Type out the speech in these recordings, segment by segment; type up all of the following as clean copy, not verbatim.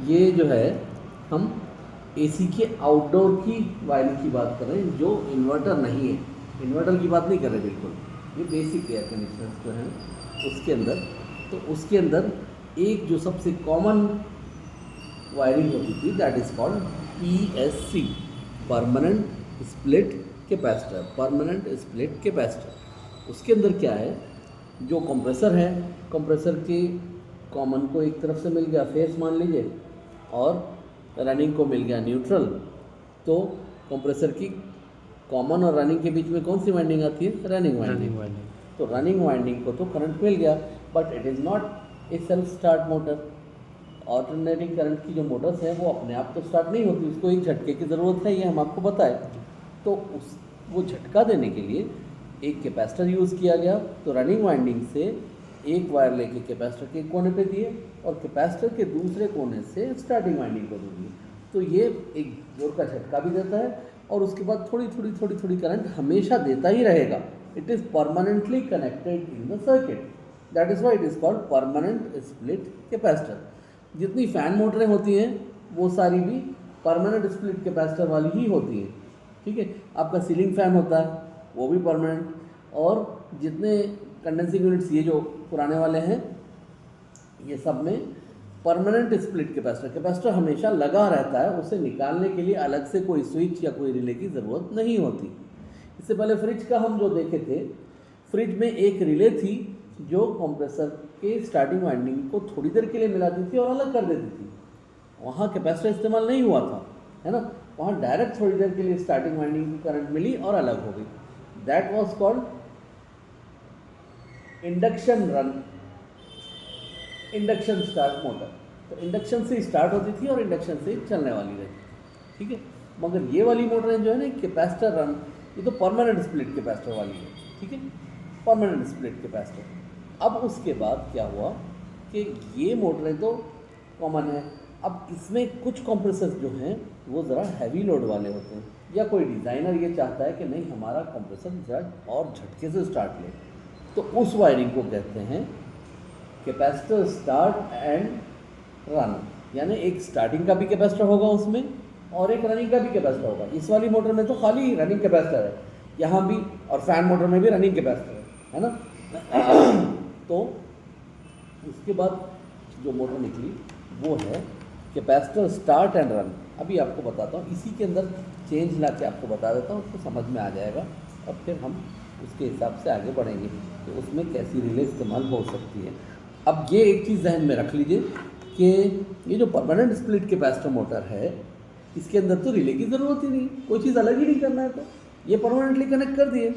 ये जो है हम एसी के आउटडोर की वायरिंग की बात कर रहे हैं, जो इन्वर्टर नहीं है। इन्वर्टर की बात नहीं कर रहे बिल्कुल। ये बेसिक एयर कंडीशनर्स जो हैं उसके अंदर, तो उसके अंदर एक जो सबसे कॉमन वायरिंग होती थी that is called PSC, permanent split capacitor. Permanent split capacitor उसके अंदर क्या है, जो कंप्रेसर है, कंप्रेसर के कॉमन को एक तरफ से मिल गया फेस मान लीजिए, और रनिंग को मिल गया न्यूट्रल। तो कंप्रेसर की कॉमन और रनिंग के बीच में कौन सी वाइंडिंग आती है? Running winding. तो रनिंग वाइंडिंग को तो करंट मिल गया, but it is not a self start motor. Alternating current की जो मोटर्स हैं वो अपने आप तो स्टार्ट नहीं होती, उसको एक झटके की ज़रूरत है, ये हम आपको बताएं। तो उस वो झटका देने के लिए एक कैपेसिटर यूज़ किया गया। तो रनिंग वाइंडिंग से एक वायर लेके कैपेसिटर के एक कोने पे दिए और कैपेसिटर के दूसरे कोने से स्टार्टिंग वाइंडिंग को दे दिए। तो ये एक जोर का झटका भी देता है और उसके बाद थोड़ी थोड़ी करंट हमेशा देता ही रहेगा। It is permanently connected in the circuit, that is why it is called permanent split capacitor. जितनी फ़ैन मोटरें होती हैं वो सारी भी परमानेंट स्प्लिट कैपेसिटर वाली ही होती हैं, ठीक है। आपका सीलिंग फ़ैन होता है वो भी परमानेंट, और जितने कंडेंसिंग यूनिट्स ये जो पुराने वाले हैं ये सब में परमानेंट स्प्लिट कैपेसिटर। कैपेसिटर हमेशा लगा रहता है, उसे निकालने के लिए अलग से कोई स्विच या कोई रिले की ज़रूरत नहीं होती। इससे पहले फ्रिज का हम जो देखे थे, फ्रिज में एक रिले थी जो कंप्रेसर के स्टार्टिंग वाइंडिंग को थोड़ी देर के लिए मिलाती थी और अलग कर देती थी। वहाँ कैपेसिटर इस्तेमाल नहीं हुआ था, है ना। वहाँ डायरेक्ट थोड़ी देर के लिए स्टार्टिंग वाइंडिंग की करंट मिली और अलग हो गई। That was called induction run, induction start motor. तो इंडक्शन से स्टार्ट होती थी और इंडक्शन से चलने वाली रहती, ठीक है। मगर ये वाली मोटरें जो है ना कैपेसिटर रन, ये तो परमानेंट स्प्लिट कैपेसिटर वाली है, ठीक है, परमानेंट स्प्लिट कैपेसिटर। अब उसके बाद क्या हुआ कि ये मोटरें तो कॉमन है, अब इसमें कुछ कंप्रेसर्स जो हैं वो ज़रा हैवी लोड वाले होते हैं, या कोई डिज़ाइनर ये चाहता है कि नहीं हमारा कंप्रेसर ज़रा और झटके से स्टार्ट ले, तो उस वायरिंग को कहते हैं कैपेसिटर स्टार्ट एंड रन। यानी एक स्टार्टिंग का भी कैपेसिटर होगा उसमें और एक रनिंग का भी कैपेसिटर होगा। इस वाली मोटर में तो खाली रनिंग कैपेसिटर है, यहाँ भी, और फैन मोटर में भी रनिंग कैपेसिटर है ना। तो उसके बाद जो मोटर निकली वो है कैपेसिटर स्टार्ट एंड रन। अभी आपको बताता हूँ, इसी के अंदर चेंज ला के आपको बता देता हूँ, उसको समझ में आ जाएगा और फिर हम उसके हिसाब से आगे बढ़ेंगे कि उसमें कैसी रिले इस्तेमाल हो सकती है। अब ये एक चीज़ जहन में रख लीजिए कि ये जो परमानेंट स्प्लिट कैपेसिटर मोटर है इसके अंदर तो रिले की ज़रूरत ही नहीं, कोई चीज़ अलग ही नहीं करना है, तो ये परमानेंटली कनेक्ट कर दिए।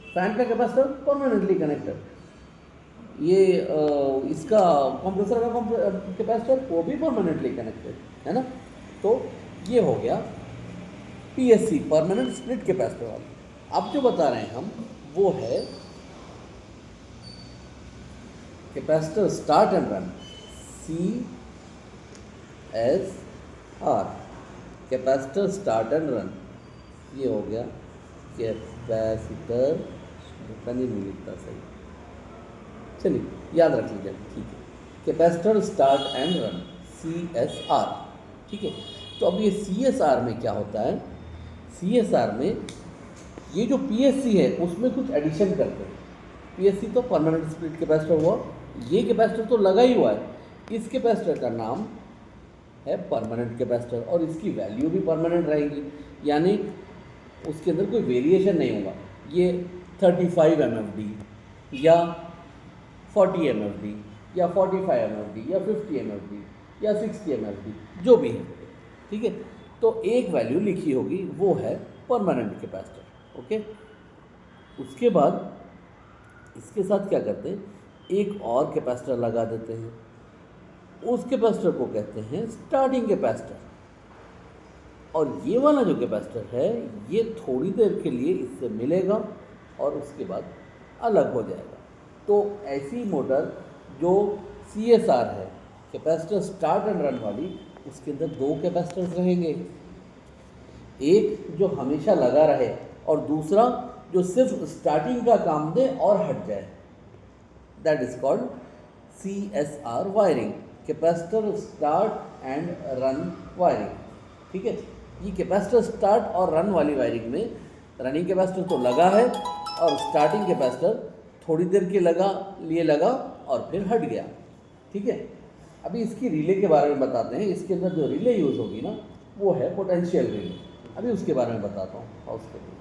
फैन का कैपेसिटर परमानेंटली कनेक्टेड, ये इसका कंप्रेसर का कैपेसिटर वो भी परमानेंटली कनेक्टेड है ना। तो ये हो गया पीएससी, परमानेंट स्प्लिट कैपेसिटर वाला। अब जो बता रहे हैं हम वो है capacitor start and run, CSR, capacitor start and run. ये हो गया कैपेसिटर, नहीं लिखता सही, चलिए याद रख लीजिए, ठीक है। Capacitor start and run, CSR, ठीक है। तो अब ये CSR में क्या होता है, CSR में ये जो PSC है उसमें कुछ एडिशन करते हैं। PSC तो परमानेंट स्प्लिट कैपेसिटर हुआ, ये कैपेसिटर तो लगा ही हुआ है, इस कैपेसिटर का नाम है परमानेंट कैपेसिटर और इसकी वैल्यू भी परमानेंट रहेगी, यानी उसके अंदर कोई वेरिएशन नहीं होगा। ये 35 MFD या 40 MFD या 45 MFD या 50 MFD या 60 MFD जो भी है, ठीक है। तो एक वैल्यू लिखी होगी वो है परमानेंट कैपेसिटर, ओके। उसके बाद इसके साथ क्या करते हैं, एक और कैपेसिटर लगा देते हैं, उस कैपेसिटर को कहते हैं स्टार्टिंग कैपेसिटर। और ये वाला जो कैपेसिटर है ये थोड़ी देर के लिए इससे मिलेगा और उसके बाद अलग हो जाएगा। तो ऐसी मोटर जो CSR है, कैपेसिटर स्टार्ट एंड रन वाली, उसके अंदर दो कैपेसिटर्स रहेंगे, एक जो हमेशा लगा रहे और दूसरा जो सिर्फ स्टार्टिंग का काम दे और हट जाए। That is called CSR wiring, capacitor start and run wiring. ठीक है, ये कैपेसिटर स्टार्ट और रन वाली वायरिंग में रनिंग कैपेसिटर तो लगा है और स्टार्टिंग कैपेसिटर थोड़ी देर के लिए लगा और फिर हट गया। ठीक है, अभी इसकी रिले के बारे में बताते हैं। इसके अंदर जो रिले यूज़ होगी ना वो है पोटेंशियल रिले। अभी उसके बारे में बताता हूँ हाउ उसके लिए।